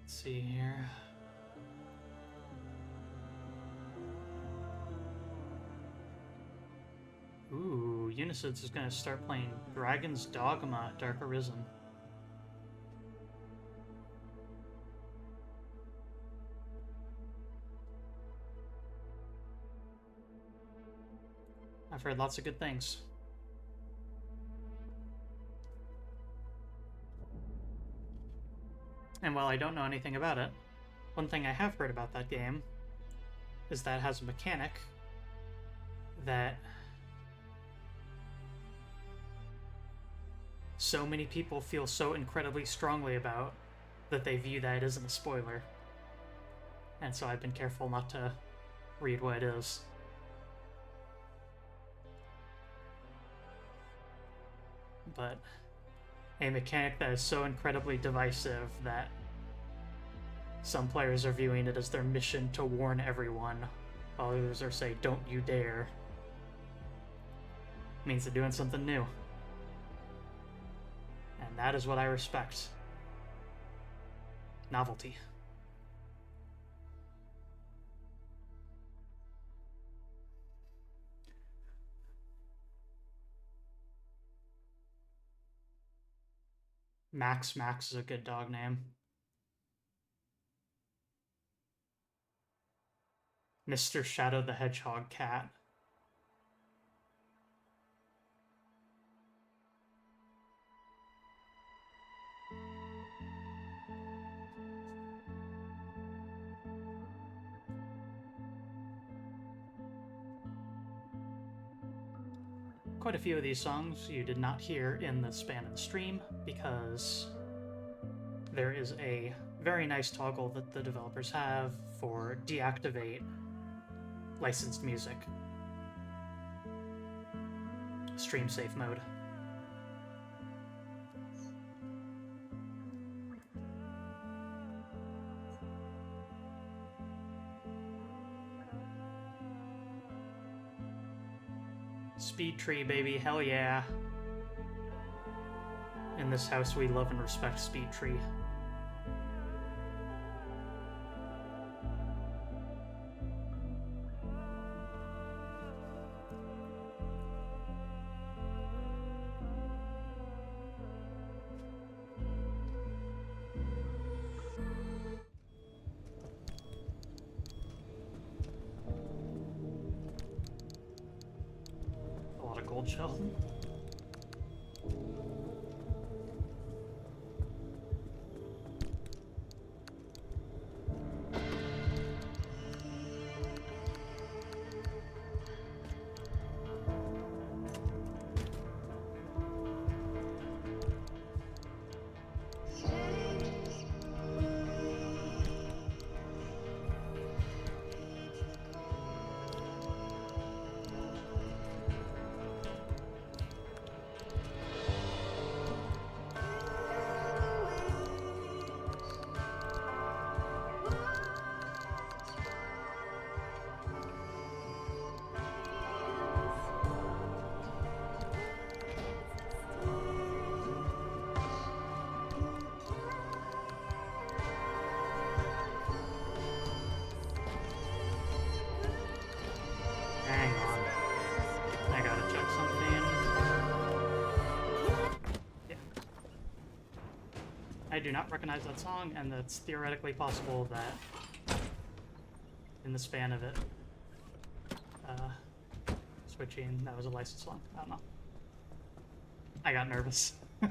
Let's see here. Ooh, Unisys is going to start playing Dragon's Dogma Dark Arisen. I've heard lots of good things. And while I don't know anything about it, one thing I have heard about that game is that it has a mechanic that so many people feel so incredibly strongly about that they view that it isn't a spoiler. And so I've been careful not to read what it is. But a mechanic that is so incredibly divisive that some players are viewing it as their mission to warn everyone, while others are saying, "Don't you dare." Means they're doing something new. And that is what I respect. Novelty. Max is a good dog name. Mr. Shadow the Hedgehog cat. Quite a few of these songs you did not hear in the span of the stream because there is a very nice toggle that the developers have for deactivate licensed music. Stream safe mode. Speed Tree, baby, hell yeah. In this house, we love and respect Speed Tree. We'll chill. Hang on. I gotta check something. Yeah. I do not recognize that song, and it's theoretically possible that in the span of it, switching, that was a licensed song. I don't know. I got nervous. I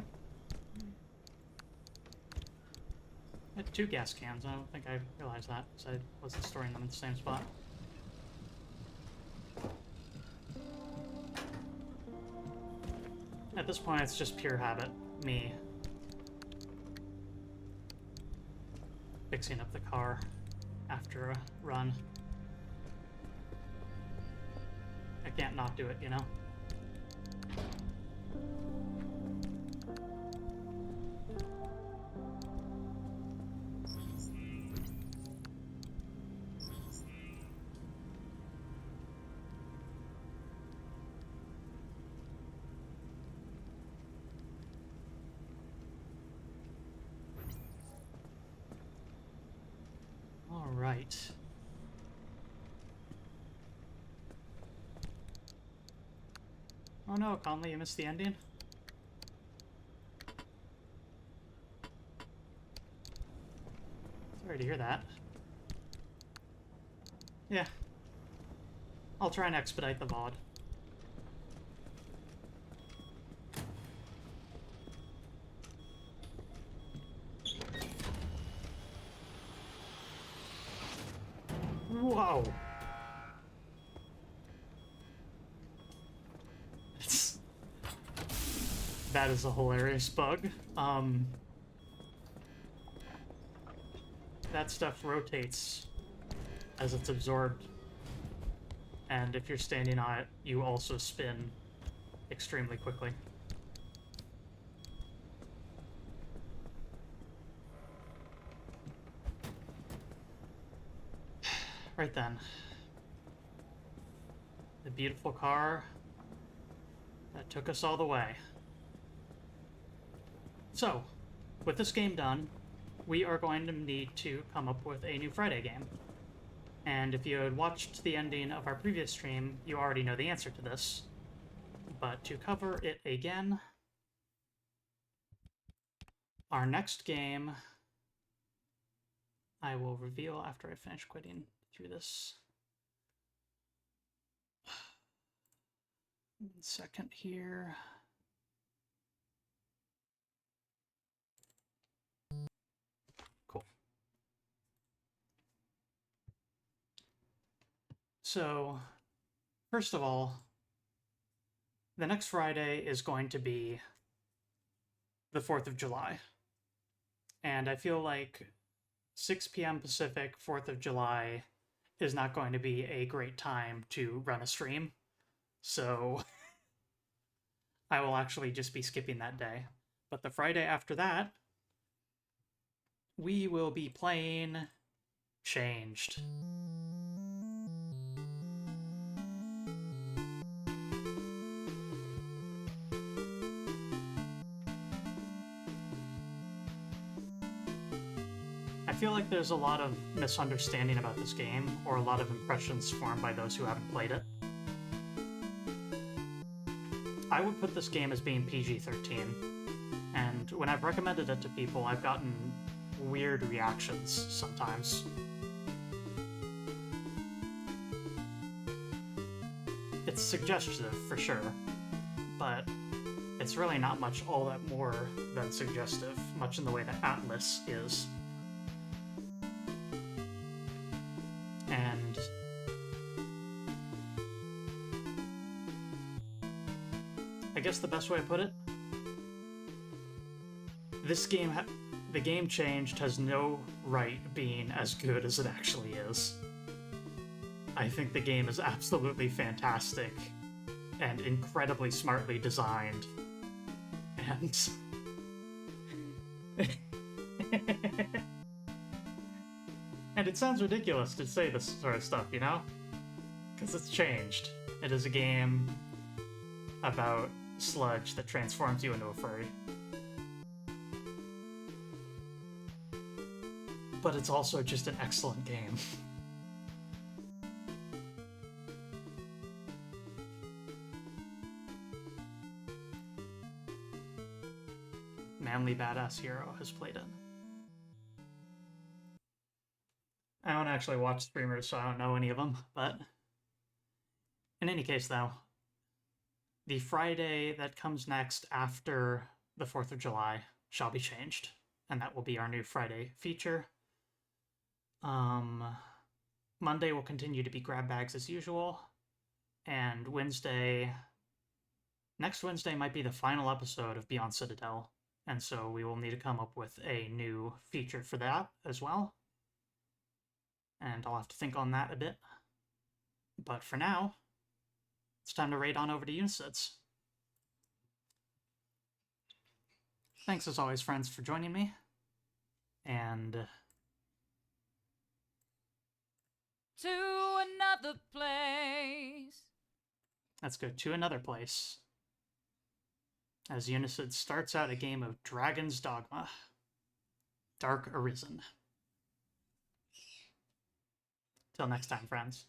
had 2 gas cans. I don't think I realized that, because I wasn't storing them in the same spot. At this point, it's just pure habit. Me fixing up the car after a run. I can't not do it, you know? Right. Oh no, Conley, you missed the ending? Sorry to hear that. Yeah. I'll try and expedite the VOD. Whoa. That is a hilarious bug. That stuff rotates as it's absorbed. And if you're standing on it, you also spin extremely quickly. Right then. The beautiful car that took us all the way. So, with this game done, we are going to need to come up with a new Friday game. And if you had watched the ending of our previous stream, you already know the answer to this. But to cover it again, our next game I will reveal after I finish quitting through this. 1 second here. Cool. So, first of all, the next Friday is going to be the 4th of July. And I feel like 6 p.m. Pacific, 4th of July is not going to be a great time to run a stream. So I will actually just be skipping that day. But the Friday after that, we will be playing Changed. I feel like there's a lot of misunderstanding about this game, or a lot of impressions formed by those who haven't played it. I would put this game as being PG-13, and when I've recommended it to people, I've gotten weird reactions sometimes. It's suggestive, for sure, but it's really not much all that more than suggestive, much in the way that Atlas is. And I guess the best way to put it, this game, the game changed, has no right being as good as it actually is. I think the game is absolutely fantastic and incredibly smartly designed. And and it sounds ridiculous to say this sort of stuff, you know? Because it's changed. It is a game about sludge that transforms you into a furry. But it's also just an excellent game. Manly Badass Hero has played it. I don't actually watch streamers, so I don't know any of them, but in any case, though, the Friday that comes next after the 4th of July shall be changed, and that will be our new Friday feature. Monday will continue to be grab bags as usual, and next Wednesday might be the final episode of Beyond Citadel, and so we will need to come up with a new feature for that as well. And I'll have to think on that a bit. But for now, it's time to raid on over to Unicids. Thanks as always, friends, for joining me. And To another place. let's go to another place. As Unicid starts out a game of Dragon's Dogma. Dark Arisen. Till next time, friends.